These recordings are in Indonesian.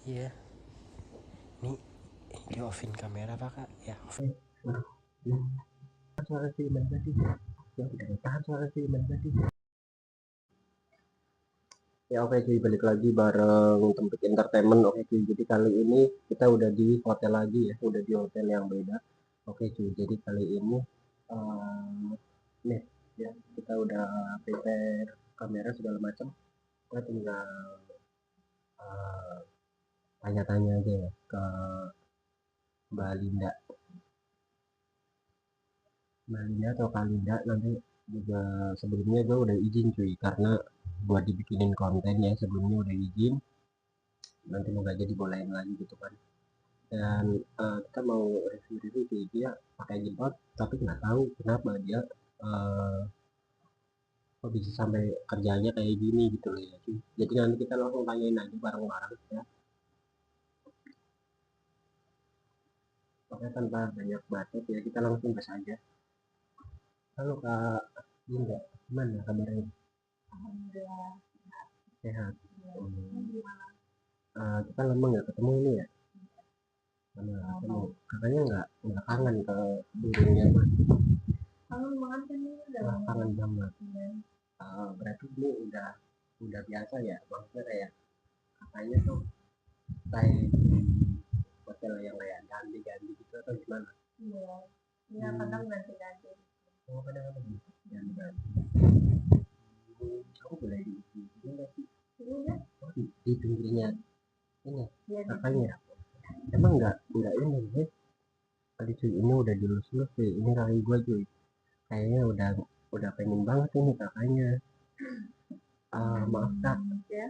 Iya, nih di offin kamera apa kak? Ya off. Waduh, ya, suara Firman tadi. Ya udah tahan suara Firman tadi. Ya oke cuy, balik lagi bareng Tempik Entertainment. Oke cuy, jadi kali ini kita udah di hotel lagi ya, udah di hotel yang beda. Oke cuy, jadi kali ini nih ya kita udah prepare kamera segala macam. Kita tinggal eh, tanya-tanya aja ya ke Mbak Linda. Mbak Linda atau Kak Linda nanti juga sebelumnya gue udah izin cuy karena buat dibikinin konten ya, sebelumnya udah izin, nanti mau gak jadi bolehin lagi gitu kan. Dan kita mau review cuy, dia pakai jilbab tapi nggak tahu kenapa dia uh, kok bisa sampai kerjanya kayak gini gitu loh ya cuy. Jadi nanti kita langsung tanyain aja bareng-bareng ya, pakai tanpa banyak bacot ya, kita langsung gas aja. Halo Kak Linda, gimana kabarnya? Alhamdulillah Sehat. Kita lama nggak ketemu ini ya, lama nggak ketemu. Katanya nggak kangen ke dirinya mas? kangen banget kan ini udah Wah, lama kangen banget. ya. Berarti ini udah biasa ya, maksudnya kayak katanya tuh kayak di hotel yang kayak ganti-ganti gitu atau gimana? Iya, iya kadang ganti-ganti. Oh, kadang-kadang gitu ganti-ganti. Aku boleh di nggak sih? Iya, Oh, di pinggirnya ini iya di kakaknya. Emang nggak ini ya? Tadi cuy, ini udah dilus-lus cuy. Ini kali gua cuy. Kayaknya udah pengen banget ini kakaknya. Maaf kak, ya.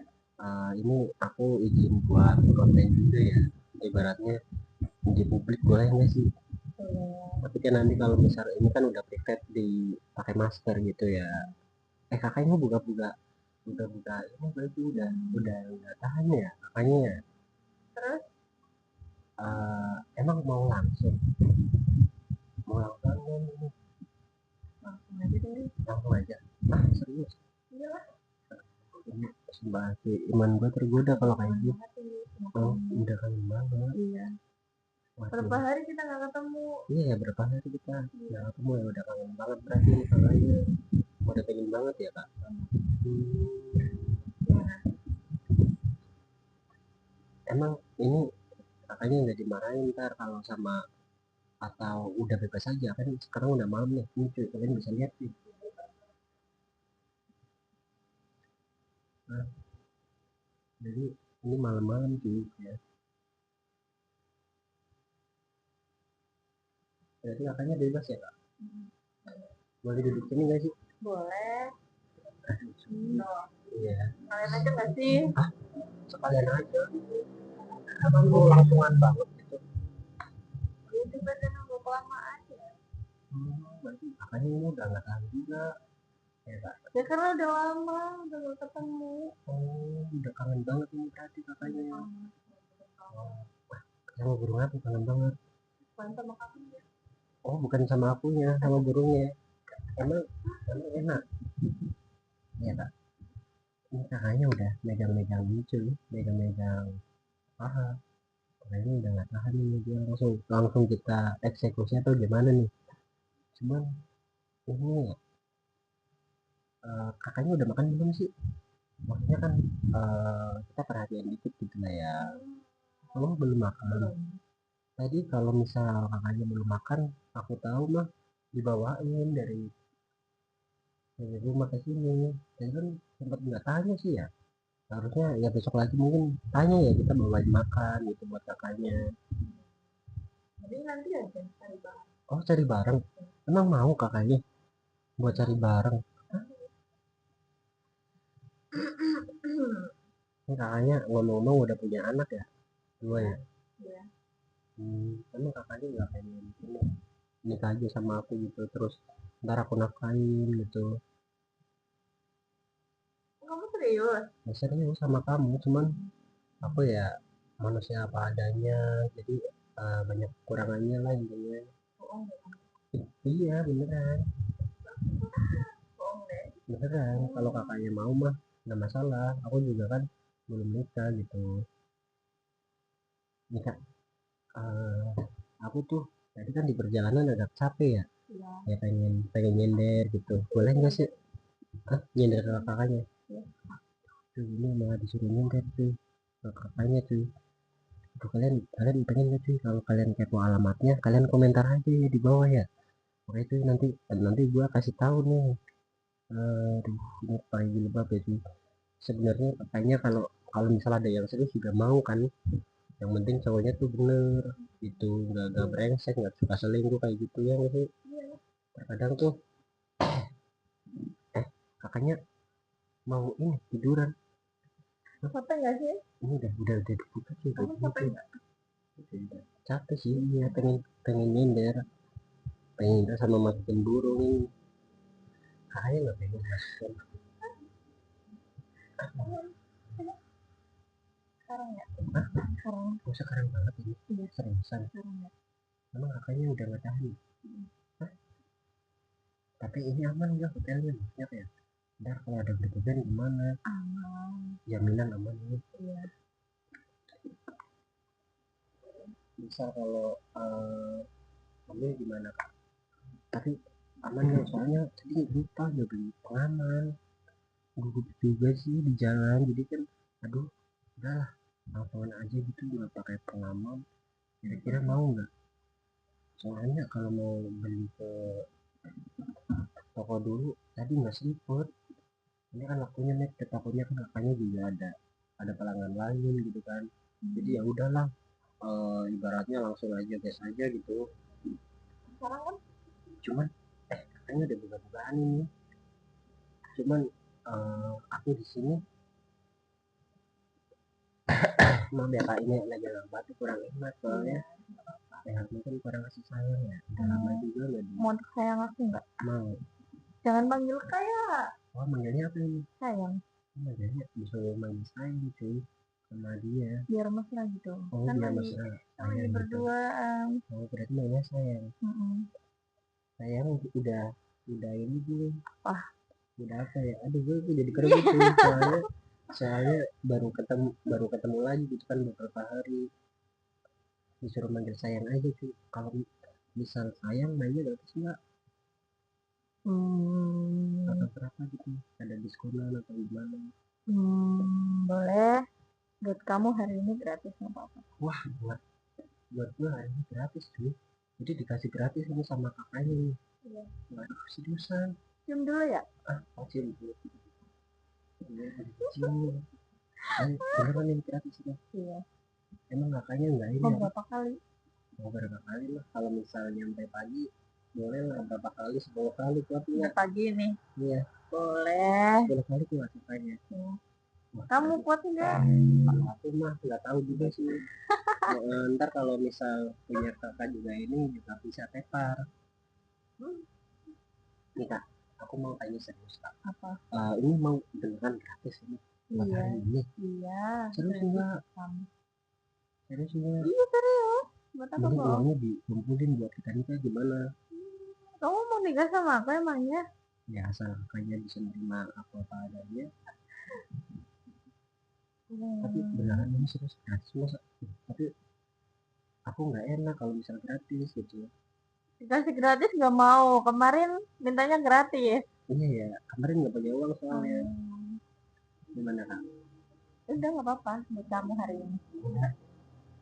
ini aku izin buat konten juga ya. Ibaratnya uji publik boleh nggak sih? Tapi kan nanti kalau misal ini kan udah private di pakai masker gitu ya. Kakaknya buka-buka ini berarti udah nggak tahan ya kakaknya ya. Terus Emang mau langsung ini langsung aja deh. langsung aja. Serius? Iya lah. Ini sumpah sih, iman gue tergoda kalau kayak gitu. Oh, Iya. udah kangen banget. Iya. Waduh. Berapa hari kita nggak ketemu? Iya ya, berapa hari kita nggak ketemu ya, udah kangen banget berarti kakaknya. Udah pengen banget ya kak. Gimana? Emang ini kakaknya nggak dimarahin ntar kalau sama, atau udah bebas aja kan sekarang udah malam nih, ini cuy kalian bisa lihat nih. Nah, jadi ini malam-malam cuy ya. Berarti kakaknya bebas ya kak? Boleh duduk sini nggak sih? Boleh. Iya. Kalian aja nggak sih? Sekalian aja. Emang gue langsungan banget gitu. Dia juga udah nunggu kelamaan ya. Berarti kakaknya ini udah nggak tahan juga ya kak. Ya karena udah lama udah nggak ketemu. Oh, udah kangen banget ini berarti kakaknya. Sama burung aku kangen banget. Bukan sama kamu ya. Oh, bukan sama akunya, sama burungnya. Emang enak ya kak. Ini kakaknya udah megang-megang lucu, megang-megang paha. Kayaknya udah nggak tahan nih, dia langsung kita eksekusi atau gimana nih. Cuman ini kakaknya udah makan belum sih? Maksudnya kan kita perhatian dikit gitu lah ya. Oh, belum makan. Tadi kalau misal kakaknya belum makan, aku tahu mah dibawain dari rumah ke sini. Dan kan sempat nggak tanya sih ya. Harusnya ya besok lagi mungkin tanya ya, kita bawain makan gitu buat kakaknya. Jadi nanti aja cari bahan. Oh, cari bareng. Emang mau kakaknya buat cari bareng? Ini kakaknya ngomong-ngomong udah punya anak ya? Dua ya? Iya. Emang kakaknya nggak pengen ini nikah aja sama aku gitu, terus ntar aku nafkahin gitu. Kamu serius? Ya serius sama kamu, cuman aku ya manusia apa adanya, jadi banyak kekurangannya lah intinya. Bohong deh. Iya beneran, Bohong deh. beneran. Kalau kakaknya mau mah nggak masalah, aku juga kan belum nikah gitu. Nih kak, aku tuh tadi kan di perjalanan agak capek ya, Iya. ya pengen pengen nyender gitu, boleh nggak sih? Hah? Nyender ke kakaknya? Iya. Tuh ini malah disuruh nyender tuh ke kakaknya tuh. Tuh kalian kalian pengen nggak sih kalau kalian kepo alamatnya, kalian komentar aja ya di bawah ya. Oke itu nanti nanti gua kasih tahu nih. Aduh, ini paling jilbab ya sih. Sebenarnya katanya kalau kalau misalnya ada yang serius juga mau kan, yang penting cowoknya tuh bener gitu, nggak brengsek, nggak suka selingkuh kayak gitu ya nggak sih. Iya. Terkadang tuh kakaknya mau ini tiduran. Capek nggak sih? Ini udah dibuka sih Kamu udah capek gitu. nggak? Udah capek sih, iya pengen pengen nyender, pengen nyender sama masukin burung ini. Kakaknya nggak pengen masukin. Sekarang ya? Hah? Sekarang. Oh, sekarang banget ini. Iya. Seriusan. Sekarang ya. Memang kakaknya udah nggak tahan. Hah? Tapi ini aman nggak hotelnya maksudnya kayak ntar kalau ada berkesan gimana, Aman. jaminan aman nih. Iya. Misal kalau ambil gimana kak, tapi aman nggak, soalnya tadi lupa udah beli pengaman, gugup juga sih di jalan, jadi kan aduh udahlah langsung aja gitu nggak pakai pengaman. Kira-kira mau nggak, soalnya kalau mau beli ke toko dulu tadi nggak sempet, ini kan waktunya nih ke tokonya kan kakaknya juga ada pelanggan lain gitu kan, jadi ya udahlah, ibaratnya langsung aja gas aja gitu. Sekarang kan? Cuman kakaknya udah buka-bukaan ini, cuman aku di sini maaf ya kak, ini lagi lambat tuh kurang enak soalnya ya mungkin kurang kasih sayang ya, udah lama juga nggak di Mau sayang aku nggak? mau. Jangan panggil kayak Oh manggilnya apa ini? sayang. Manggilnya disuruh manggil sayang cuy sama dia. Biar mesra gitu. Oh Kan biar lagi mesra lagi sayang gitu. berduaan. Oh berarti namanya sayang. Sayang udah ini dulu. Wah. Udah apa ya, aduh gue jadi kerebut tuh soalnya baru ketemu lagi gitu kan beberapa hari, disuruh manggil sayang aja cuy. Kalau misal sayang mainnya gratis nggak atau berapa gitu, ada diskonan atau gimana? Boleh. Buat kamu hari ini gratis nggak apa-apa. Wah buat gue hari ini gratis cuy, jadi dikasih gratis ini sama kakaknya nih. Iya. Waduh seriusan. Cium dulu ya. Cium dulu. Cium dulu. Beneran ini gratis ya? Iya. Emang kakaknya nggak ini Mau apa? berapa kali? Mau berapa kali lah, kalau misalnya sampai pagi boleh lah, berapa kali, 10 kali kuat Udah nggak? pagi nih. Iya Boleh. 10 kali kuat kakaknya. Kamu kuat nggak? Kalau aku mah nggak tahu juga sih. Ntar kalau misal punya kakak juga ini juga bisa tepar. Nih kak, aku mau tanya serius kak. Apa? Ini mau beneran gratis ini buat Iya. hari ini? Iya. Serius enggak? Serius enggak? Iya serius. Buat apa Ini kok? uangnya dikumpulin buat kita nikah gimana? Kamu mau nikah sama aku emangnya? Ya asal kakaknya bisa menerima aku apa adanya. Tapi beneran ini serius gratis masa? Tapi aku nggak enak kalau misal gratis gitu. Dikasih gratis nggak mau. Kemarin mintanya gratis. Iya ya, kemarin nggak punya uang soalnya. Gimana kak? Udah nggak apa-apa buat kamu hari ini.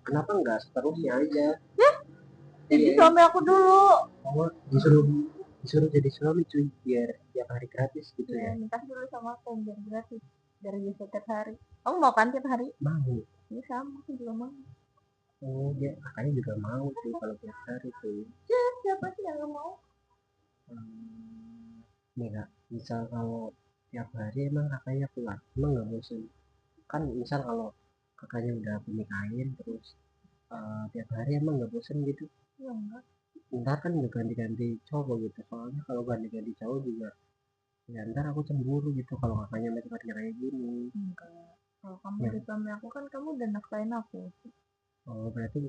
Kenapa nggak seterusnya aja? Jadi suami aku dulu. Oh, disuruh disuruh jadi suami cuy biar tiap hari gratis gitu Ya, ya? nikah dulu sama aku biar gratis. Biar bisa tiap hari. Kamu mau kan tiap hari? Mau. Ini sama aku juga mau. Oh dia kakaknya juga mau tuh kalau tiap hari tuh. Ya, siapa sih yang nggak mau? Nih kak, misal kalau tiap hari emang kakaknya kuat, emang nggak bosan? Kan misal kalau kakaknya udah aku nikahin terus tiap hari emang nggak bosan gitu? Ya enggak. Ntar kan udah ganti-ganti cowok gitu, soalnya kalau ganti-ganti cowok juga ya ntar aku cemburu gitu kalau kakaknya masih kayak gini. Enggak. Kalau kamu Ya. jadi suami aku kan kamu udah nafkain aku. Oh berarti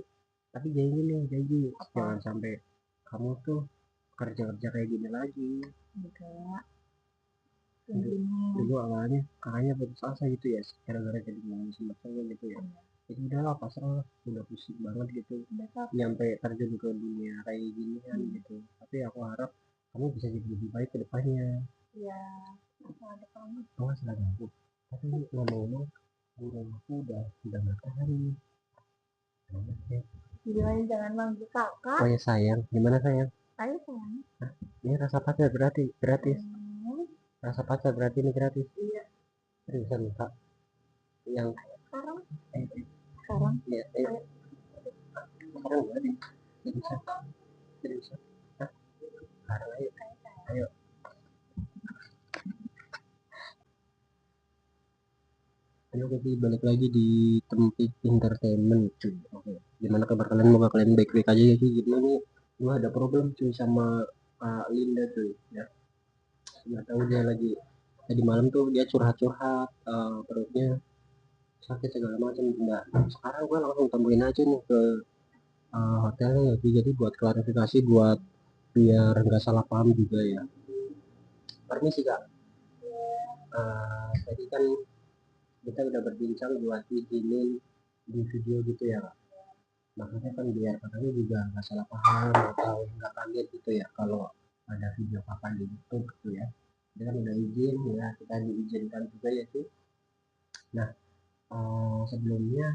tapi janji nih, janji Apa? jangan sampai kamu tuh kerja-kerja kayak gini lagi. Enggak. Dulu awalnya kakaknya putus asa gitu ya gara-gara jadi ngomong sama cowok gitu ya. jadi udahlah pasrah lah, udah pusing banget gitu udah capek. nyampe terjun ke dunia kayak gini kan gitu. Tapi aku harap kamu bisa jadi lebih baik ke depannya. Ya asal ada kamu. Oh salah aku. Tapi ngomong-ngomong guru aku udah nggak tahan nih. Gimana jangan manggil kakak. Oh ya sayang, gimana sayang? Ayo sayang. Ini rasa pacar berarti gratis. Hmm, Rasa pacar berarti ini gratis. iya. Seriusan kak? Yang Sekarang eh, sekarang ya, ayo. Sekarang gak ada. Seriusan, seriusan. Hah? Sekarang ayo, ayo. Ayo kita balik lagi di tempat entertainment cuy. Oke. Gimana kabar kalian? Moga kalian baik-baik aja ya cuy. Gimana nih? Gua ada problem cuy sama Linda cuy. Ya, nggak tahu dia lagi tadi malam tuh dia curhat-curhat perutnya sakit segala macam. Nah, sekarang gue langsung temuin aja nih ke hotelnya ya cuy. Jadi buat klarifikasi buat biar nggak salah paham juga ya. Permisi kak. Tadi kan kita udah berbincang buat izinin di video gitu ya kak. Maksudnya kan biar kakaknya juga nggak salah paham atau nggak kaget gitu ya kalau ada video kakak di YouTube gitu ya. Dia kan udah izin ya, kita diizinkan juga ya cuy. Nah, sebelumnya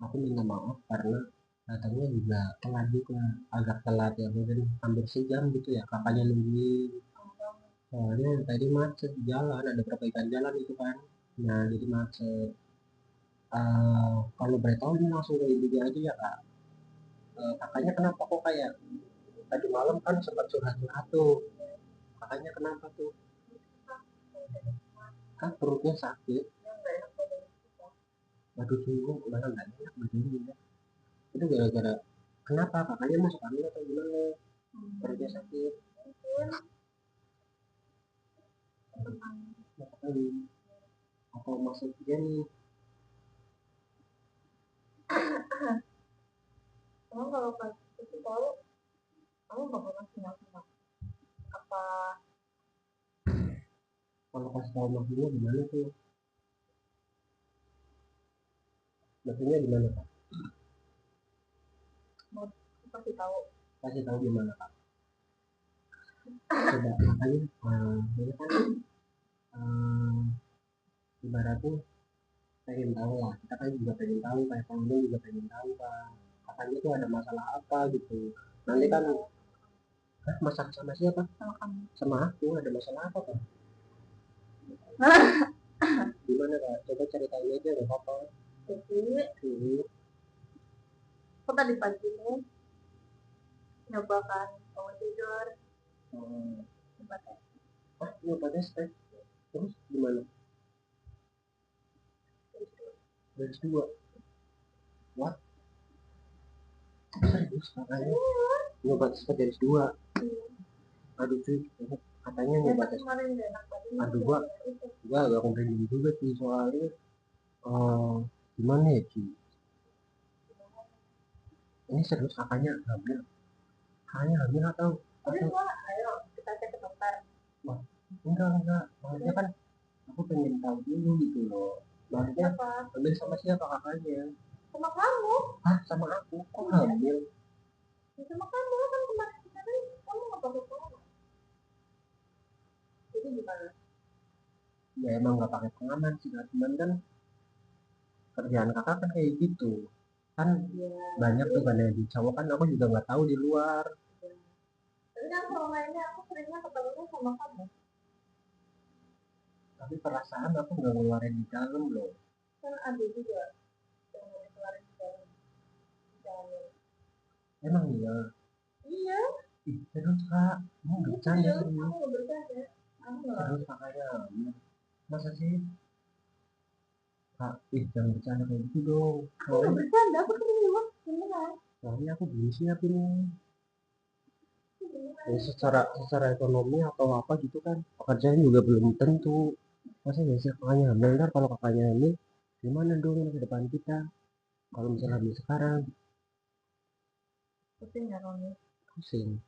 aku minta maaf karena datangnya juga telat juga, agak telat ya, mungkin hampir sejam gitu ya kakaknya nungguin. Soalnya tadi macet di jalan, ada perbaikan jalan itu kan. Nah, jadi macet. Kalau boleh tahu ini langsung ke intinya aja ya kak. Kakaknya kenapa kok kayak tadi malam kan sempat curhat-curhat tuh. Kakaknya kenapa tuh? Kan perutnya sakit. Waduh sungguh malah nggak enak badannya ya. Itu gara-gara kenapa kakaknya masuk angin atau gimana? Perutnya sakit. Masuk angin. Atau masuk dia nih. Emang kalau pas itu tahu kamu bakal ngasih nama apa? Kalau kasih tahu maksudnya gimana tuh? Maksudnya gimana kak? Mau kasih tahu Kasih tahu gimana kak? Coba makanya ini kan ibaratnya pengen tahu lah, kita kan juga pengen tahu kayak kamu juga pengen tahu kan kakaknya tuh ada masalah apa gitu. Nanti kan masalah sama siapa? sama kamu. Sama aku ada masalah apa kan? Gimana kak? Coba ceritain aja gak apa-apa. Jadi aku tadi pagi ini nyobakan bangun tidur coba tes. Nyoba tes tes terus gimana? Garis dua. Wah serius kakaknya nyoba tes garis dua. Aduh cuy, katanya nyoba tes. Aduh gua agak komplain juga sih soalnya gimana ya cuy, ini serius kakaknya hamil. Kakaknya hamil atau Ayo kita cek ke dokter. wah enggak maksudnya kan aku pengen tahu dulu gitu loh. Maksudnya hamil sama siapa kakaknya? Sama kamu. Sama aku kok hamil? Sama kamu kan kemarin kamu nggak pakai pengaman. Jadi gimana? Ya emang nggak pakai pengaman sih cuman kan kerjaan kakak kan kayak gitu kan ya, banyak tuh kan yang di cowok kan aku juga nggak tahu di luar. Tapi kan selama ini aku seringnya ketemunya sama kamu. Tapi perasaan aku nggak ngeluarin di dalam loh. Kan ada juga yang ngeluarin di dalam. Emang iya? Iya. Ih, terus kak, kamu bercanda serius? Aku nggak bercanda. Terus kakaknya masa sih? Kak, jangan bercanda kayak gitu dong. Aku nggak bercanda, aku serius. Beneran. Soalnya aku belum siap ini. Ya, secara ekonomi atau apa gitu kan, pekerjaan juga belum tentu. Masa ya sih kakaknya hamil, ntar kalau kakaknya hamil, gimana dong ke depan kita? Kalau misalnya hamil sekarang, Pusing ya Roni. pusing.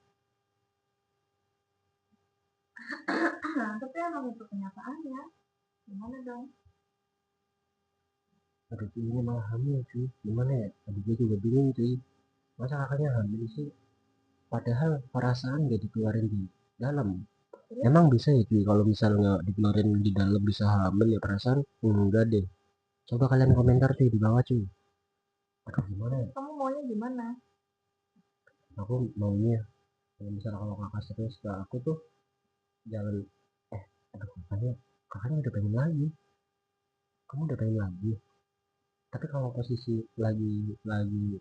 Tapi emang itu kenyataannya. Gimana dong? aduh cuy, ini malah hamil cuy, gimana ya, aduh gue juga bingung cuy, masa kakaknya hamil sih, padahal perasaan gak dikeluarin di dalam. Emang bisa ya cuy kalau misalnya nggak dikeluarin di dalam bisa hamil ya perasaan? Enggak deh. Coba kalian komentar cuy di bawah cuy. Aduh gimana ya? Kamu maunya gimana? Aku maunya kalau misalnya kalau kakak serius ke aku tuh jangan eh aduh kakaknya udah pengen lagi. Kamu udah pengen lagi. Tapi kalau posisi lagi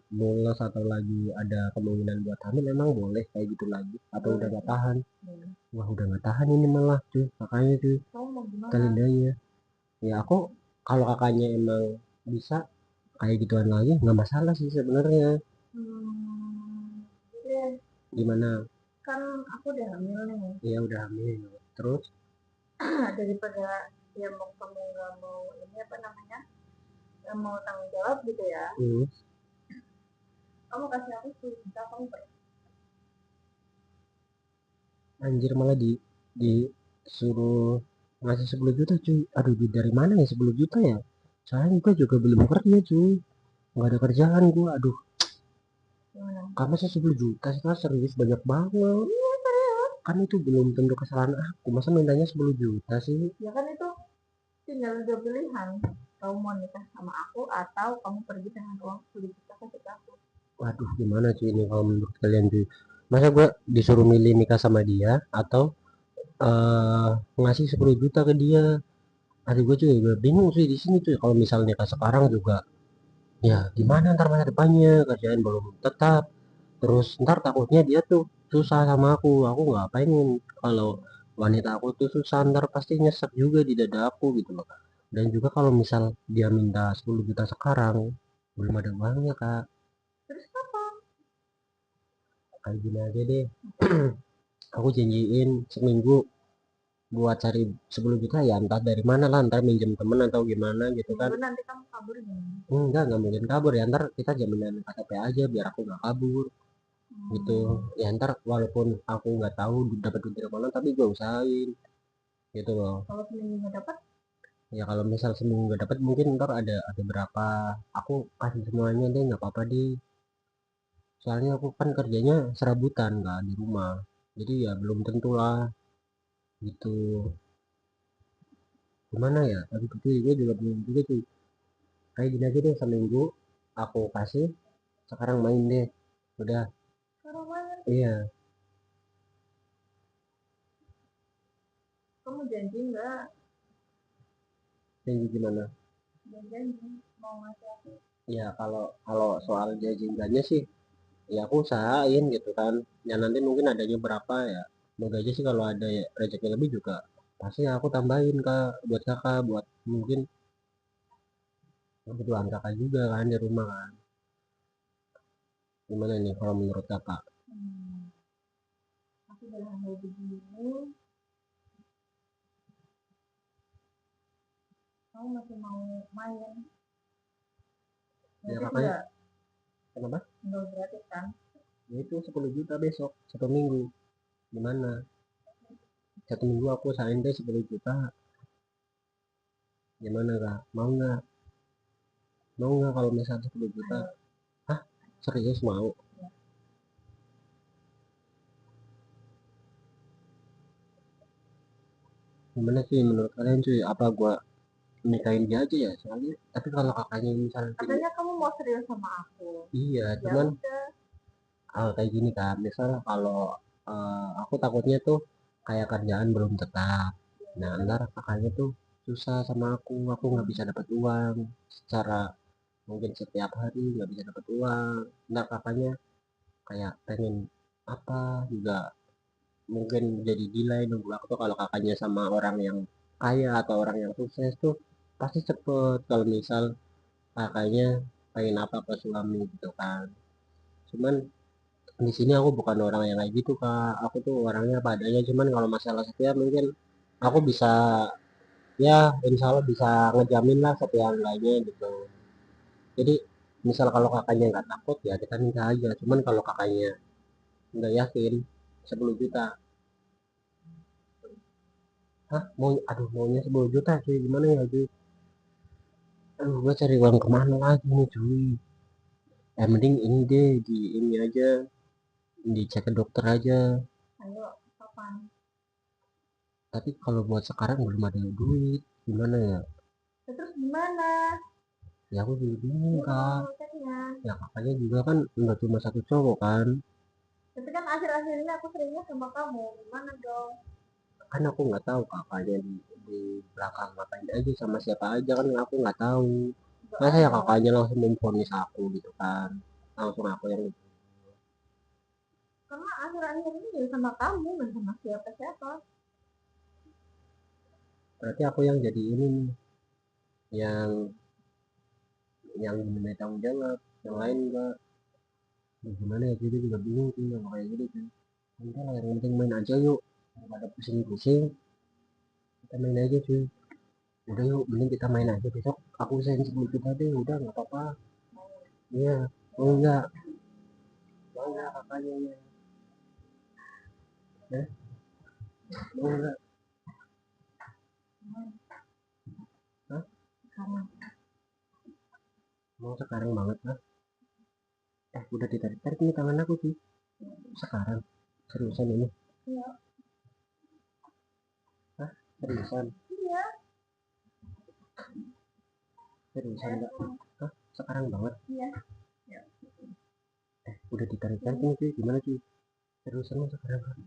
mules atau lagi ada kemungkinan buat hamil emang boleh kayak gitu lagi atau udah Boleh. gak tahan? Boleh. Wah udah gak tahan ini malah cuy kakaknya cuy. Kamu mau gimana? Kalendanya. Ya aku kalau kakaknya emang bisa kayak gituan lagi nggak masalah sih sebenarnya. Jadi Gimana? kan aku udah hamil nih. Ya udah hamil terus Daripada ya mau kamu nggak mau ini apa namanya, nggak mau tanggung jawab gitu ya, kamu kasih aku 10 juta, kamu pergi. anjir malah disuruh ngasih 10 juta cuy, aduh duit dari mana ya 10 juta ya, soalnya gue juga belum kerja cuy, nggak ada kerjaan gue, aduh Gimana? kamu sih 10 juta sih Kak? Serius banyak banget. Iya serius. Kan itu belum tentu kesalahan aku, masa mintanya 10 juta sih? Ya kan itu tinggal dua pilihan, kamu mau nikah sama aku atau kamu pergi dengan uang 10 juta kasih ke aku. Waduh gimana cuy ini kalau menurut kalian cuy, masa gue disuruh milih nikah sama dia atau ngasih 10 juta ke dia? Aduh gue juga bingung sih di sini cuy, kalau misalnya nikah sekarang juga ya gimana ntar masa depannya, kerjaan belum tetap, terus ntar takutnya dia tuh susah sama aku nggak pengen kalau wanita aku tuh susah, ntar pasti nyesek juga di dada aku gitu loh. Dan juga kalau misal dia minta 10 juta sekarang belum ada uangnya kak, Terus apa? kayak gini aja deh. Aku janjiin seminggu buat cari 10 juta ya entah dari mana lah, ntar minjem temen atau gimana gitu kan. Minggu nanti kamu kabur gimana? Enggak mungkin kabur ya, ntar kita jaminan KTP aja biar aku nggak kabur gitu ya, ntar walaupun aku nggak tahu dapat duit dari mana tapi gue usahain gitu loh. Kalau seminggu nggak dapat? Ya kalau misal seminggu nggak dapat mungkin ntar ada berapa aku kasih semuanya deh nggak apa-apa deh, soalnya aku kan kerjanya serabutan kan di rumah, jadi ya belum tentu lah gitu. Gimana ya tapi itu gue juga belum juga tuh, kayak gini aja deh seminggu aku kasih, sekarang main deh udah. Kalau mana? Iya. Kamu janji nggak? Janji gimana? Janji mau ngasih aku. Ya kalau kalau soal janji sih ya aku usahain gitu kan, ya nanti mungkin adanya berapa ya, semoga aja sih kalau ada ya, rezeki lebih juga pasti aku tambahin kak buat kakak, buat mungkin kebutuhan kakak juga kan di rumah kan. Gimana nih kalau menurut kakak? Aku udah hamil begini, kamu masih mau main? Ya Berarti kakaknya nggak kenapa? nggak gratis kan? Ya itu 10 juta besok 1 minggu, gimana 1 minggu aku usahain deh 10 juta, gimana kak, mau nggak kalau misalnya 10 juta? Hah, serius mau? Gimana sih menurut kalian cuy, apa gua nikahin dia aja ya soalnya, tapi kalau kakaknya misalnya gini, Katanya kamu mau serius sama aku. iya Ya cuman udah. kayak gini kan misal kalau aku takutnya tuh kayak kerjaan belum tetap, nah ntar kakaknya tuh susah sama aku nggak bisa dapat uang secara mungkin setiap hari nggak bisa dapat uang, ntar kakaknya kayak pengen apa juga mungkin jadi delay nunggu waktu, kalau kakaknya sama orang yang kaya atau orang yang sukses tuh pasti cepet, kalau misal kakaknya pengen apa ke suami gitu kan. Cuman di sini aku bukan orang yang kayak gitu kak, aku tuh orangnya padanya, cuman kalau masalah setia mungkin aku bisa ya insya Allah bisa ngejamin lah setia lainnya gitu. Jadi misal kalau kakaknya nggak takut ya kita nikah aja, cuman kalau kakaknya nggak yakin 10 juta. Hah mau, aduh maunya 10 juta cuy, gimana ya cuy? Aduh, gua cari uang kemana lagi nih cuy. Mending ini deh, di ini aja, dicek ke dokter aja. Ayo, kapan? Tapi kalau buat sekarang belum ada duit, gimana ya? Ya, terus gimana? Ya aku juga bingung Ini kak. uang ngeceknya. Ya kakaknya juga kan nggak cuma satu cowok kan. Tapi kan akhir-akhir ini aku seringnya sama kamu. Gimana dong? Kan aku nggak tahu kakaknya di belakang ngapain aja sama siapa aja, kan aku nggak tahu. Gak Masa ya ada. kakaknya langsung memvonis aku gitu kan, langsung aku yang Karena akhir-akhir ini ya sama kamu, dan sama siapa-siapa. berarti aku yang jadi ini nih, yang diminta tanggung jawab, yang lain enggak. Ya, gimana ya, jadi juga bingung sih yang kayak gitu sih. Udah lah, yang penting main aja yuk, daripada pusing-pusing, kita main aja cuy. Udah yuk, mending kita main aja, besok aku send sebelum kita deh, udah nggak apa-apa. Iya. Oh enggak, mau enggak kakaknya ya? Eh, mau enggak? Hah? Sekarang. Mau sekarang banget lah. Udah ditarik-tarik nih tangan aku sih. Sekarang. Seriusan ini? Iya. Hah? Seriusan? Iya. Seriusan enggak? Hah? Sekarang banget? Iya. Ya. Udah ditarik-tarik nih cuy, gimana cuy? Seriusan nih sekarang kan?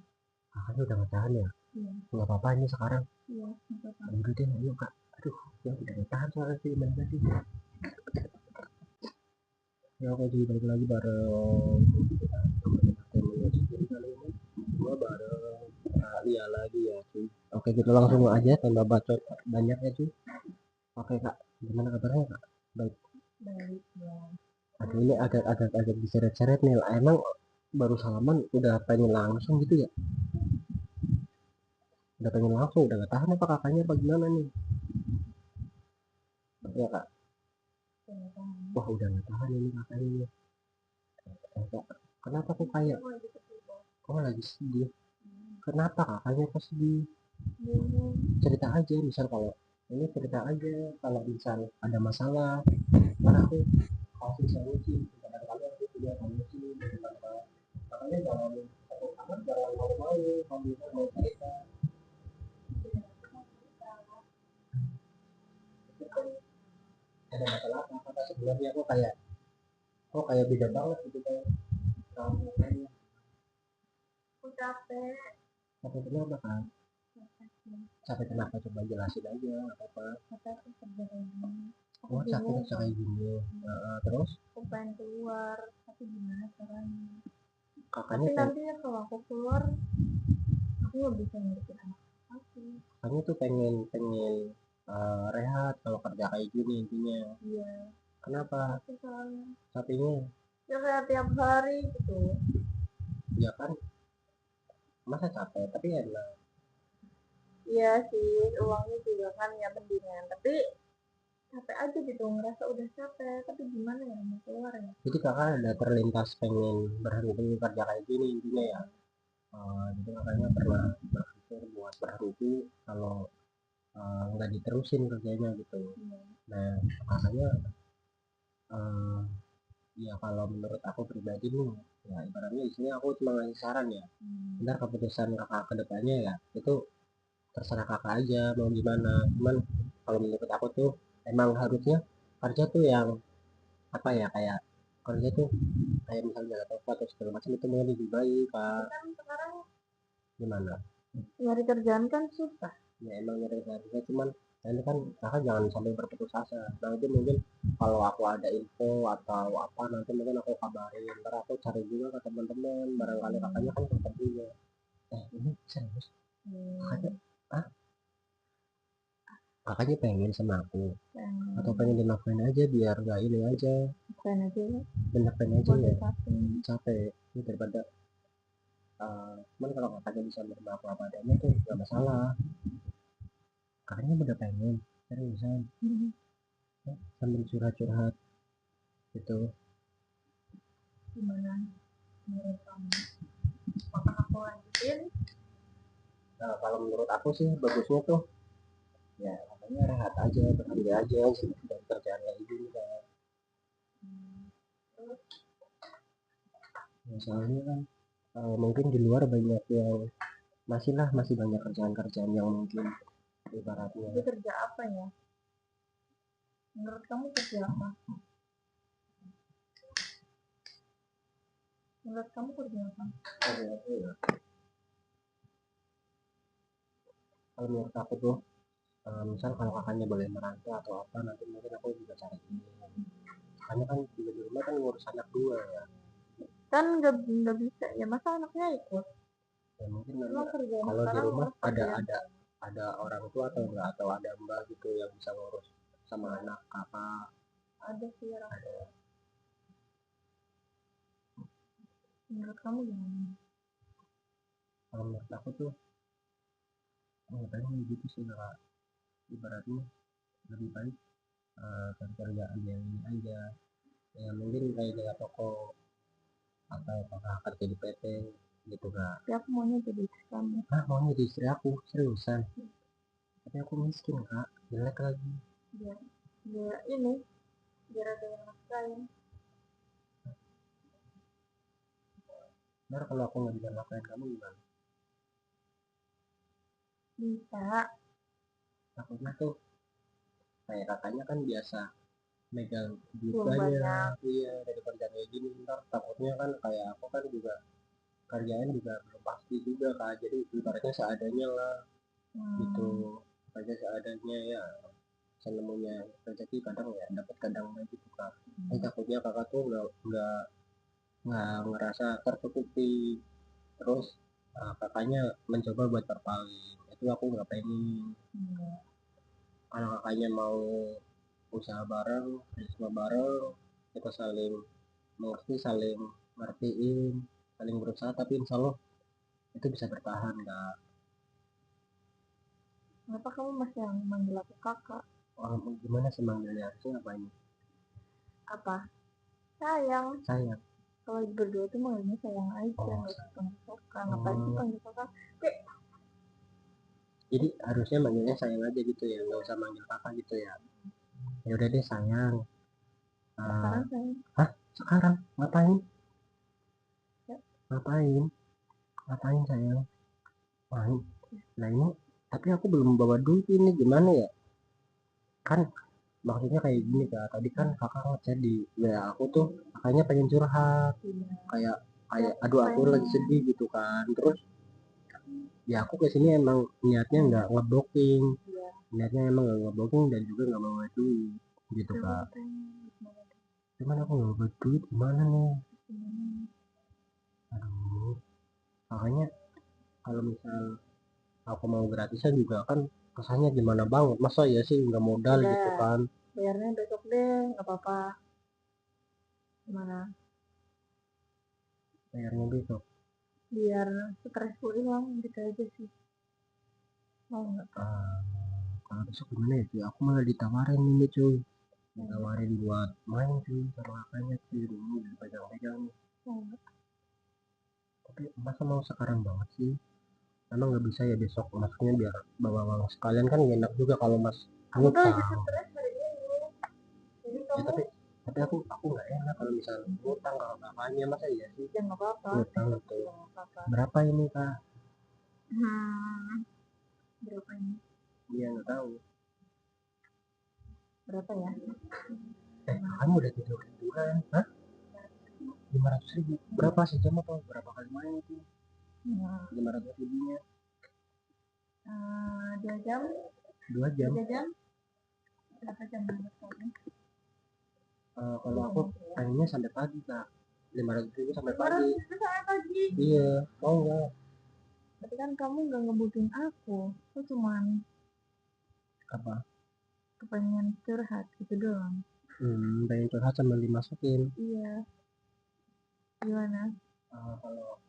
Kakaknya udah nggak tahan ya? Iya. Nggak apa-apa ini sekarang. Iya. Nggak apa-apa. Udah deh, ayo kak. Aduh, ya udah nggak tahan soalnya sih, main tadi. Ya oke cuy, balik lagi bareng gua bareng Lia lagi ya cuy. Oke, kita langsung aja tambah bacot banyak ya cuy. Oke kak, gimana kabarnya kak? Baik. Baik ya. Aduh, ini agak diseret-seret nih. Emang baru salaman udah pengen langsung gitu ya? Udah pengen langsung, udah gak tahan apa kakaknya apa gimana nih? Ya kak, wah udah gak tahan ini kakaknya. Kak, kenapa kok kayak, kok lagi sedih? Kenapa kakaknya kok sedih? Cerita aja, misal kalau ini cerita aja, kalau misal ada masalah, karena aku kasih solusi. Kadang-kadang aku punya solusi, makanya jangan malu-malu kalau misal mau cerita. Ada masalah apa? Kata sebenarnya kok kayak beda banget gitu kan. Kamu kayaknya Aku capek. capek kenapa kan? Capek kenapa, coba jelasin aja, nggak apa-apa. Capek aku kerja kayak gini. Aku Oh capek bingung kayak gini. Terus aku pengen keluar, tapi gimana caranya? kakaknya Tapi nanti ya kalau aku keluar, aku nggak bisa ngerti anak aku. kakaknya tuh pengen pengen rehat kalau kerja kayak gini intinya. Iya. Kenapa Aku soalnya capeknya? ya kayak tiap hari gitu. Ya kan, masa capek tapi enak. Iya sih, uangnya juga kan ya mendingan. Tapi capek aja gitu, ngerasa udah capek. Tapi gimana ya mau keluar ya? Jadi kakak ada terlintas pengen berhenti kerja kayak gini intinya ya. Jadi kakaknya pernah berpikir buat berhenti kalau nggak diterusin kerjanya gitu. Iya. Nah kakaknya eh, ya kalau menurut aku pribadi nih, ya ibaratnya di sini aku cuma ngasih saran ya. Ntar keputusan kakak ke depannya ya itu terserah kakak aja mau gimana. Cuman kalau menurut aku tuh emang harusnya kerja tuh yang apa ya, kayak kerja tuh kayak misalnya atau apa atau segala macam itu mungkin lebih baik kak. Kan sekarang Gimana? nyari kerjaan kan susah. Ya emang nyari harusnya, cuman nah ini kan kakak jangan sampai berputus asa. Nanti mungkin kalau aku ada info atau apa nanti mungkin aku kabarin, ntar aku cari juga ke teman-teman, barangkali kakaknya kan dapat juga. Ini serius kakaknya, ah kakaknya pengen sama aku atau pengen dilakuin aja biar gak ini aja, Bukan aja ya, bener aja ya. motivasi. Capek ini daripada cuman kalau kakaknya bisa menerima aku apa adanya tuh gak masalah. Kakaknya udah pengen seriusan sambil curhat-curhat gitu. Gimana menurut kamu? Apakah aku lanjutin? Kalau menurut aku sih bagusnya tuh Ya makanya rehat aja, berhenti aja dan kerjaan kayak gini kan. Ya, soalnya kan mungkin di luar banyak yang masih banyak kerjaan-kerjaan yang mungkin ibaratnya Itu kerja apa ya? Menurut kamu kerja apa? Menurut kamu kerja apa? kerja apa ya. Kalau menurut aku tuh misal kalau kakaknya boleh merantau atau apa, nanti mungkin aku juga cari ini. Kakaknya kan juga di rumah kan ngurus anak dua ya. Kan nggak bisa ya, masa anaknya ikut? Ya mungkin Emang nanti kerjaan kalau di sekarang rumah ngurus kerjaan. ada orang tua atau enggak, atau ada mbak gitu yang bisa ngurus sama anak kakak. Ada sih orang tua. Menurut kamu gimana? Kalau menurut aku tuh paling gitu sih kak, ibaratnya lebih baik cari kerjaan yang ini aja, ya mungkin kayak jaga toko atau kakak kerja di PT gitu kak. Tapi aku maunya jadi istri kamu. Mau jadi istri aku seriusan, tapi aku miskin kak, jelek lagi. Biar ini, biar ada yang nafkain. Ntar kalau aku nggak bisa nafkain kamu gimana? Bisa. Takutnya tuh kayak kakaknya kan biasa megang duit Belum banyak, banyak. iya dari kerjaan kayak gini, ntar takutnya kan kayak aku kan juga kerjaan juga belum pasti juga kak, jadi ibaratnya seadanya lah gitu, kerja seadanya ya, senemunya rezeki kadang ya dapat kadang enggak gitu kak. Takutnya kakak tuh nggak ngerasa tertutupi, terus kakaknya mencoba buat terpaling, itu aku nggak pengen. Kalau kakaknya mau usaha bareng, kerjasama bareng, kita saling mengerti, saling ngertiin, saling berusaha, tapi insya Allah itu bisa bertahan kak. Kenapa kamu masih yang manggil aku kakak? Gimana sih manggilnya, harusnya ngapain? Apa? Sayang. Sayang. Kalau berdua tuh manggilnya sayang aja, nggak usah panggil kakak. Ngapain sih panggil kakak? Kayak Jadi harusnya manggilnya sayang aja gitu ya, nggak usah manggil kakak gitu ya. Ya udah deh sayang. sekarang sayang. Hah? Sekarang? Ngapain? Ya. Ngapain? Ngapain sayang? Main. Nah ini, tapi aku belum bawa duit ini, gimana ya? Kan maksudnya kayak gini kak, tadi kan kakak ngechat di WA aku tuh, kakaknya pengen curhat, kayak aduh aku lagi sedih gitu kan. Terus ya aku kesini emang niatnya nggak ngeblocking, niatnya emang nggak ngeblocking dan juga nggak bawa duit gitu kak. Cuman aku nggak bawa duit gimana nih? Aduh, makanya kalau misal aku mau gratisan juga kan kesannya gimana banget, masa ya sih nggak modal gitu kan. Bayarnya besok deh, nggak apa-apa. Gimana? Bayarnya besok. Biar stresku hilang gitu aja sih. Mau nggak? Kalau besok gimana ya? Aku malah ditawarin ini cuy, ditawarin buat main cuy sama kakaknya cuy, dulu dipegang-pegang nih. Tapi masa mau sekarang banget sih? Emang nggak bisa ya besok, maksudnya biar bawa uang sekalian kan enak juga kalau mas ngutang. Ya, tapi aku nggak enak kalau misalnya ngutang kalau kakaknya, masa iya sih? Ya nggak apa-apa. Ngutang itu berapa ini kak? Berapa ini? Dia nggak tahu. Berapa ya? Kamu udah tidur bulan? Hah? 500.000 berapa sejam atau berapa kali main itu? 500 ribunya 2 jam. 2 jam. 3 jam. Berapa jam sekarang? Kalau aku pengennya sampai pagi kak, 500.000 sampai 500.000 pagi. sampai pagi. Iya, mau nggak? Tapi kan kamu nggak ngebutuhin aku cuman Apa? kepengen curhat gitu doang. Pengen curhat sama dimasukin. Iya. Gimana? Kalau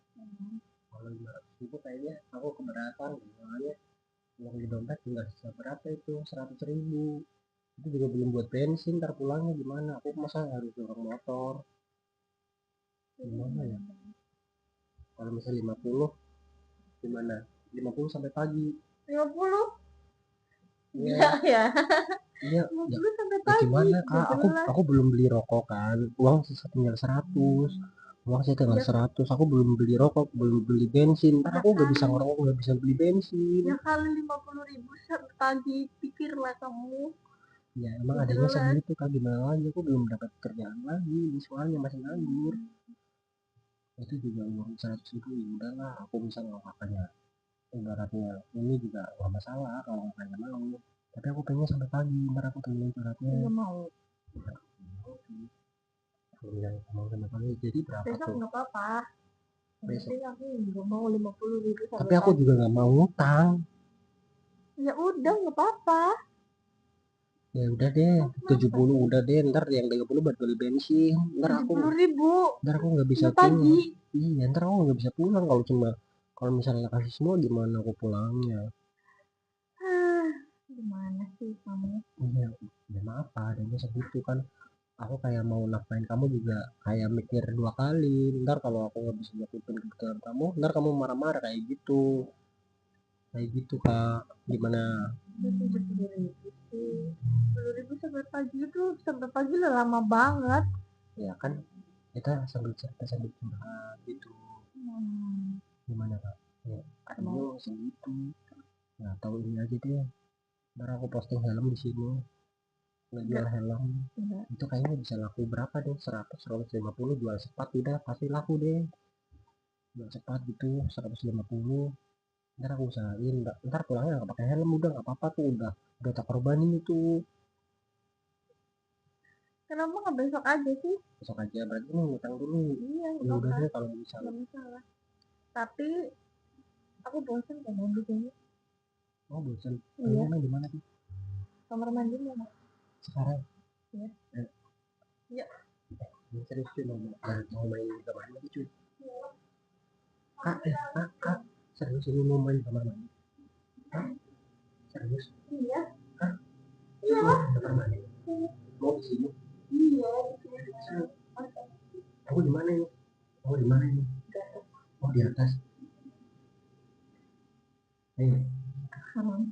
500.000 kayaknya aku keberatan, soalnya uang di dompet tinggal sisa berapa itu, 100.000. Itu juga belum buat bensin, ntar pulangnya gimana? Aku masa harus dorong motor? Gimana ya? Kalau misalnya 50 gimana? 50 sampai pagi. 50? Iya ya. Iya, 50 sampai ya pagi. gimana Gak kak, jelas. aku belum beli rokok kan, uang sisa tinggal 100, uang saya tinggal Ya, 100, aku belum beli rokok, belum beli bensin, ntar ya aku gak bisa kali. ngerokok, gak bisa beli bensin. Ya kali 50.000 sampai pagi. Pikirlah kamu. Ya emang Gak adanya jelas. segitu kak, gimana lagi, aku belum dapat kerjaan lagi, soalnya masih nganggur. Itu juga uang 100.000, ya udahlah, aku bisa kakaknya, ibaratnya ini juga gak masalah kalau kakaknya mau, tapi aku pengen sampai pagi, ntar aku temenin suratnya. Gak mau. Yang mau sampai pagi, jadi berapa Besok tuh gak apa-apa. Yang besok? penting aku gak mau 50.000 Tapi sampai aku pagi. juga gak mau ngutang. Ya udah gak apa-apa. Ya udah deh, Kenapa? 70 udah deh, ntar yang 30 buat beli bensin, ntar aku 70.000 nggak bisa sampai pulang. pagi. Iya, ntar aku nggak bisa pulang kalau misalnya kasih semua, gimana aku pulangnya. Gimana sih kamu? Iya, gimana apa adanya segitu kan, aku kayak mau nafkahin kamu juga kayak mikir 2 kali, ntar kalau aku nggak bisa nyakupin kebutuhan kamu, ntar kamu marah-marah kayak gitu kak, gimana? 70.000 sih. 10.000 sampai pagi itu sampai pagi udah lama banget. Ya kan kita sambil cerita sambil curhat gitu, gimana kak? Ya aduh segitu, nah tahu ini aja deh, ntar aku posting helm di sini, ngejual helm. Enggak. Itu kayaknya bisa laku berapa deh, 100 150, jual cepat udah pasti laku deh, jual cepat gitu 150. Ntar aku usahain, ntar pulangnya nggak pakai helm, udah nggak apa-apa tuh, udah tak korbanin itu. Kenapa nggak besok aja sih? Besok aja berarti nih ngutang dulu. Iya, Ya udah apa-apa. deh kalau bisa. Nggak masalah. Tapi aku bosan kan main di sini. Oh bosan, Iya. main di mana tuh Kamar mandi mana? sekarang? Iya. Eh, Iya. serius cuy, mau main di kamar mandi cuy? Kak, serius ini mau main di kamar mandi? Hah? Serius? Iya. Hah? Iya. Kamar mandi? Mau di sini? Iya. Aku di mana ini? Aku di mana ini? Oh di atas.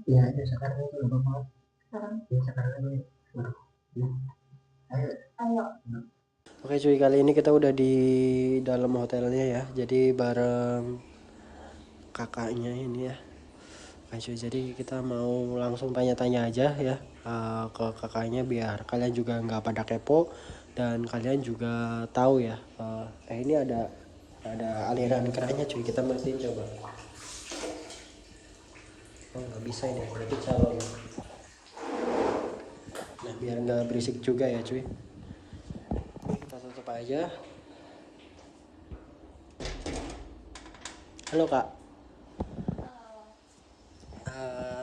Iya aja sekarang itu nggak apa-apa. Sekarang. Ya sekarang aja. Waduh. Ya. Ayo. Oke cuy, kali ini kita udah di dalam hotelnya ya. Jadi bareng kakaknya ini ya. Oke cuy, jadi kita mau langsung tanya-tanya aja ya ke kakaknya biar kalian juga nggak pada kepo dan kalian juga tahu ya. Ini ada aliran kerannya cuy, kita matiin coba. Oh nggak bisa ini, berarti calon. Nah biar nggak berisik juga ya cuy. Kita tutup aja. Halo kak.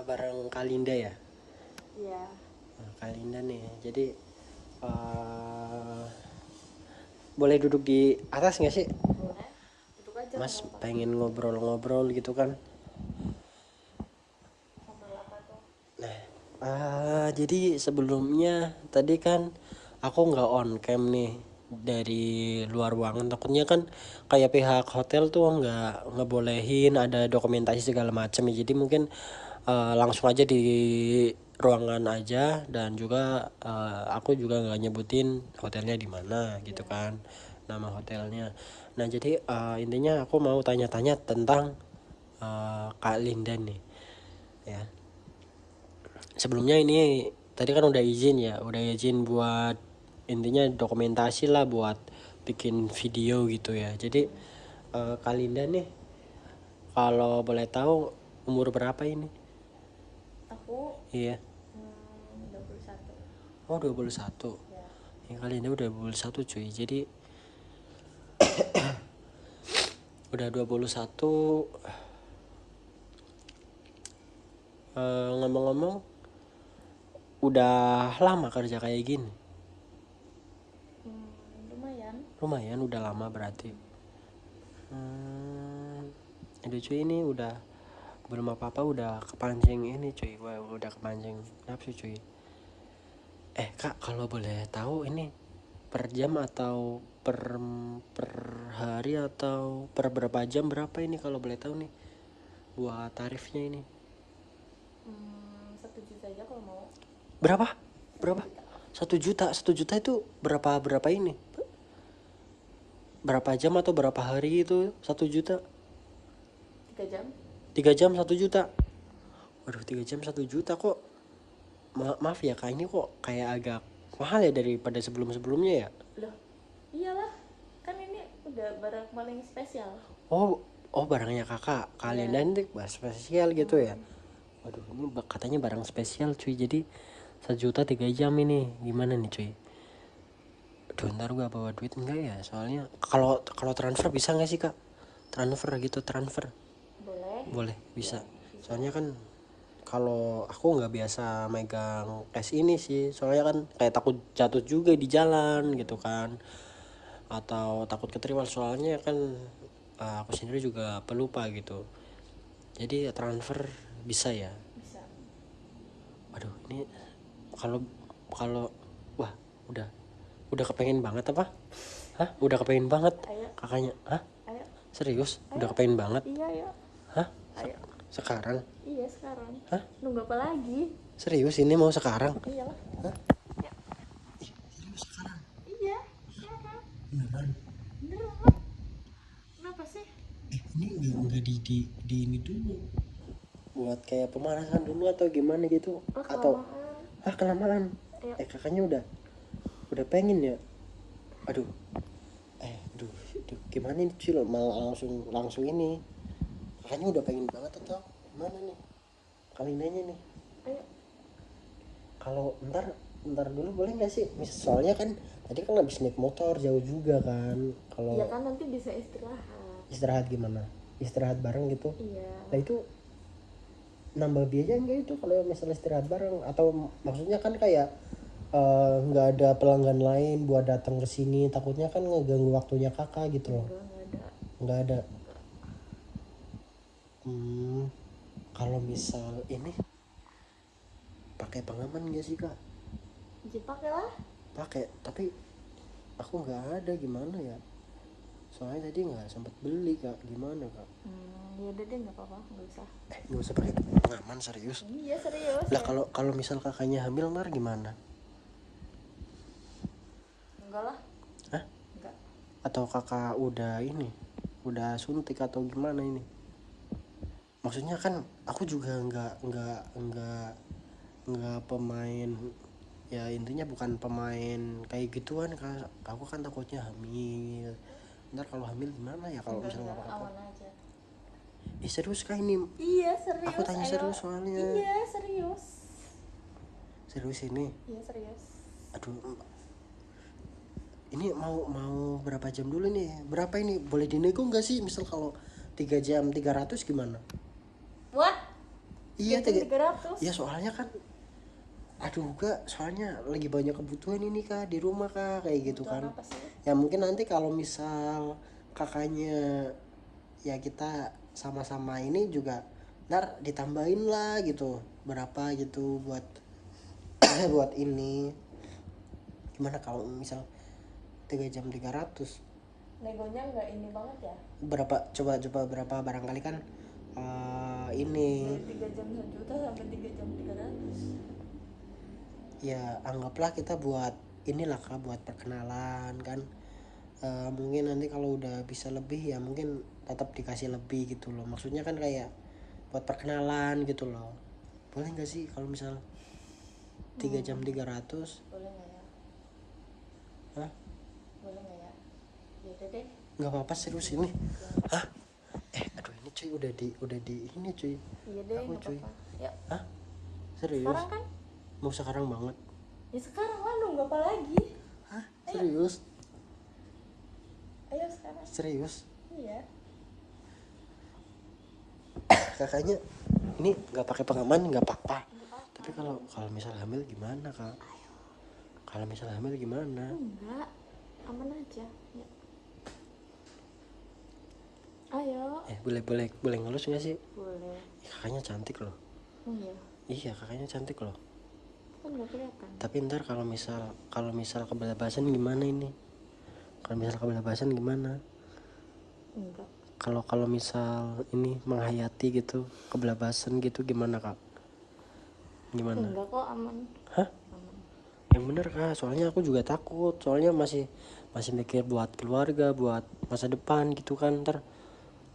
Bareng Kalinda ya. Iya. Nah, Kalinda nih. Jadi boleh duduk di atas nggak sih? Boleh. Duduk aja. Mas pengen ngobrol-ngobrol gitu kan. Nah, jadi sebelumnya tadi kan aku nggak on cam nih dari luar ruangan, takutnya kan kayak pihak hotel tuh nggak ngebolehin ada dokumentasi segala macam ya. Jadi mungkin langsung aja di ruangan aja dan juga aku juga nggak nyebutin hotelnya di mana gitu kan, nama hotelnya. Nah jadi intinya aku mau tanya-tanya tentang Kak Linda nih ya. Sebelumnya ini tadi kan udah izin buat intinya dokumentasi lah buat bikin video gitu ya. Jadi Kak Linda nih kalau boleh tahu umur berapa ini? Aku Iya. 21. Oh 21. Ya. Ya Kak Linda udah 21 cuy. Jadi udah 21. Ngomong-ngomong udah lama kerja kayak gini? Lumayan udah lama berarti. Aduh cuy, ini udah belum apa-apa udah kepancing ini cuy. Wah, udah kepancing nafsu cuy. Kak, kalau boleh tahu ini per jam atau per hari atau per berapa jam berapa ini kalau boleh tahu nih buat tarifnya ini? 1 juta aja kalau Berapa? Berapa? 1 juta. 1 juta itu berapa ini? Berapa jam atau berapa hari itu 1 juta? 3 jam. 3 jam 1 juta. Waduh, 3 jam 1 juta kok. Maaf ya kak, ini kok kayak agak mahal ya daripada sebelum-sebelumnya ya. Loh, iyalah. Kan ini udah barang paling spesial. Oh, barangnya kakak. Kalian dan spesial gitu ya. Waduh, ini katanya barang spesial cuy. Jadi 1 juta 3 jam ini. Gimana nih cuy? Aduh, ntar gue bawa duit enggak ya? Soalnya kalau transfer bisa nggak sih kak? Transfer. Boleh, bisa. Soalnya kan kalau aku nggak biasa megang cash ini sih. Soalnya kan kayak takut jatuh juga di jalan gitu kan. Atau takut keterima, soalnya kan aku sendiri juga pelupa gitu. Jadi transfer bisa ya. Bisa. Waduh, ini kalau wah, udah kepengen banget apa? Hah? Udah kepengen banget Ayo. kakaknya? Hah? Ayo. Serius? Ayo. Udah kepengen banget? Iya, ayo. Hah? Ayo. Sekarang? Iya, sekarang. Hah? Nunggu apa lagi? Serius ini mau sekarang? Iyalah. Hah? Ya. Serius sekarang? Iya, sekarang. Beneran? Beneran. Kenapa sih? Ini enggak di ini dulu. Buat kayak pemanasan dulu atau gimana gitu? Oh, Atau kelamaan? Ayo. Kakaknya udah pengen ya? Aduh. Aduh, gimana nih cuy, malah langsung ini. Kakaknya udah pengen banget atau gimana nih? Kali nanya nih. Ayo. Kalau ntar dulu boleh nggak sih? Soalnya kan tadi kan habis naik motor jauh juga kan. Kalau Iya kan nanti bisa istirahat. Gimana? Istirahat bareng gitu. Iya. Nah itu nambah biaya enggak itu kalau misalnya istirahat bareng? Atau maksudnya kan kayak nggak ada pelanggan lain buat datang ke sini, takutnya kan ngeganggu waktunya kakak gitu loh. Nggak ada. Kalau misal ini pakai pengaman nggak sih kak? Pakai lah. Pakai, tapi aku nggak ada, gimana ya? Soalnya tadi nggak sempat beli kak, gimana kak? Ya udah deh, nggak apa-apa, nggak usah. Nggak usah pakai pengaman, serius? Iya serius. Lah kalau misal kakaknya hamil ntar gimana? Enggak lah. Hah? Enggak. Atau kakak udah suntik atau gimana ini? Maksudnya kan aku juga nggak pemain ya, intinya bukan pemain kayak gituan kak. Aku kan takutnya hamil. Ntar kalau hamil gimana ya kalau misalnya apa-apa? Aman aja. Serius kak ini? Iya serius. Aku tanya serius soalnya. Iya serius. Serius ini? Iya serius. Aduh, ini mau berapa jam dulu nih? Berapa ini? Boleh dinego nggak sih? Misal kalau 3 jam 300 gimana? What? Iya 300. Ya soalnya kan, aduh kak, soalnya lagi banyak kebutuhan ini kak di rumah kak, kayak gitu kan. Apa sih? Ya mungkin nanti kalau misal kakaknya ya kita sama-sama ini juga, ntar ditambahin lah gitu berapa gitu buat buat ini. Gimana kalau misal 3 jam 300? Negonya nggak ini banget ya? Berapa coba berapa, barangkali kan ini Dari 3 jam 1 juta sampai 3 jam 300. ya anggaplah kita buat inilah kak, buat perkenalan kan. Mungkin nanti kalau udah bisa lebih ya mungkin tetap dikasih lebih gitu loh. Maksudnya kan kayak buat perkenalan gitu loh. Boleh nggak sih kalau misal 3 jam 300? Boleh nggak ya? Hah? Boleh nggak ya? Ya udah deh. Nggak apa-apa, serius ini. Hah? Aduh, ini cuy udah di ini cuy. Iya deh, Aku nggak cuy. apa-apa. Yuk. Hah? Serius? Sekarang kan? Mau sekarang banget? Ya sekarang lah, nunggu apa lagi? Hah? Serius? Ayo sekarang. Serius? Iya. Kakaknya ini nggak pakai pengaman nggak apa-apa. Tapi kalau misal hamil gimana kak? Kalau misal hamil gimana? Enggak, aman aja. Ya. Ayo. Boleh ngelus nggak sih? Boleh. Kakaknya cantik loh. Oh iya. Iya, kakaknya cantik loh. Kan nggak kelihatan. Tapi ntar kalau misal kebelabasan gimana ini? Kalau misal kebelabasan gimana? Enggak. Kalau misal ini menghayati gitu kebelabasan gitu gimana kak? Gimana? Enggak kok, aman. Hah? Aman. Yang bener kak, soalnya aku juga takut, soalnya masih mikir buat keluarga, buat masa depan gitu kan, ntar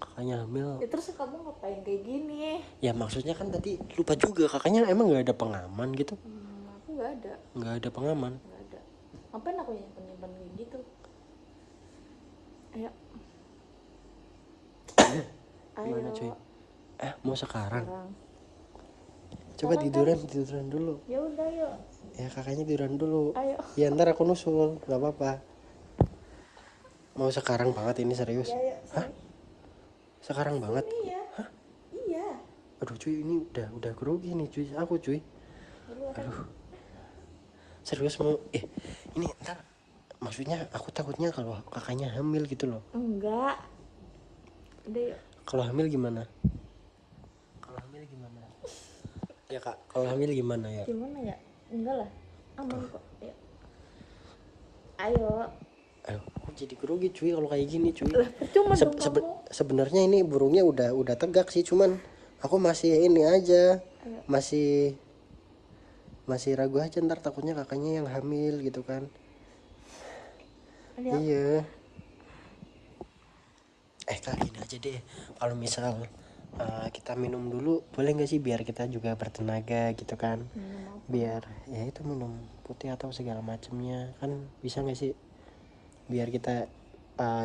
kakaknya hamil. Ya terus kamu ngapain kayak gini? Ya maksudnya kan tadi lupa juga, kakaknya emang nggak ada pengaman gitu? Aku nggak ada. Nggak ada pengaman. Nggak ada. Ngapain aku nyimpen kayak gitu? Ayo. Gimana cuy? Mau sekarang? Sekarang. Coba Sekarang tiduran dulu. Ya udah yuk. Ya kakaknya tiduran dulu. Ayo. Ya ntar aku nusul, nggak apa-apa. Mau sekarang banget ini serius? Ya, ya, Hah? Sekarang banget? Iya. Hah? Iya. Aduh cuy, ini udah grogi nih cuy, aku cuy. Aduh. Serius mau? Ini ntar. Maksudnya aku takutnya kalau kakaknya hamil gitu loh. Enggak. Udah yuk. Kalau hamil gimana? Kalau hamil gimana? Ya kak, kalau hamil gimana ya? Gimana ya? Enggak lah. Aman kok. Ayo. Ayo. Ayo, aku jadi grogi cuy kalau kayak gini cuy. Cuma dong kamu. Sebenarnya ini burungnya udah tegak sih, cuman aku masih ini aja. Ayo. Masih ragu aja, ntar takutnya kakaknya yang hamil gitu kan. Ayo. Iya. Kak gini aja deh, kalau misal kita minum dulu boleh nggak sih, biar kita juga bertenaga gitu kan. Minum apa? Biar ya itu minum putih atau segala macamnya kan, bisa nggak sih, biar kita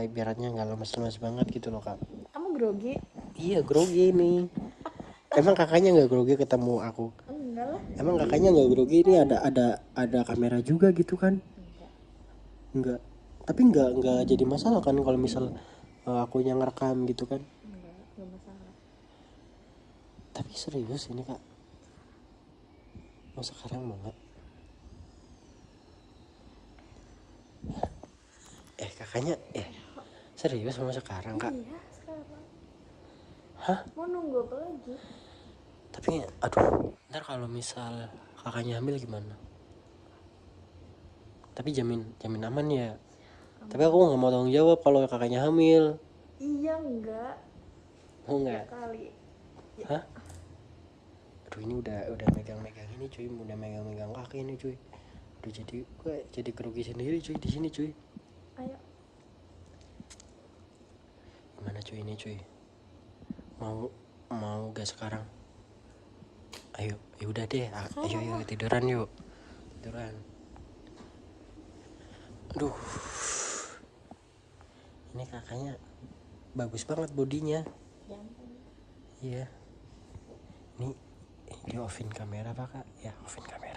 ibaratnya nggak lemes-lemes banget gitu loh kak. Kamu grogi? Iya grogi nih. Emang kakaknya nggak grogi ketemu aku? Enggak lah. Emang kakaknya nggak grogi, ini ada kamera juga gitu kan? Enggak. Nggak. Tapi nggak jadi masalah kan kalau misal aku yang ngerekam gitu kan? Enggak masalah. Tapi serius ini kak, mau sekarang banget. Kakaknya serius mau sekarang kak? Iya sekarang. Hah? Mau nunggu apa lagi? Tapi aduh, ntar kalau misal kakaknya hamil gimana? Tapi jamin aman ya. Tapi aku nggak mau tanggung jawab kalau kakaknya hamil. Iya enggak. Mau nggak? Ya kali. Hah? Aduh ini udah megang-megang ini cuy, udah megang-megang kaki ini cuy. Udah jadi kerugi sendiri cuy di sini cuy. Ayo. Gimana cuy ini cuy? Mau gak sekarang? Ayo, ya udah deh. Ayo tiduran yuk. Tiduran. Aduh. Ini kakaknya bagus banget bodinya. Iya. Ini di offin kamera apa kak? Ya offin kamera.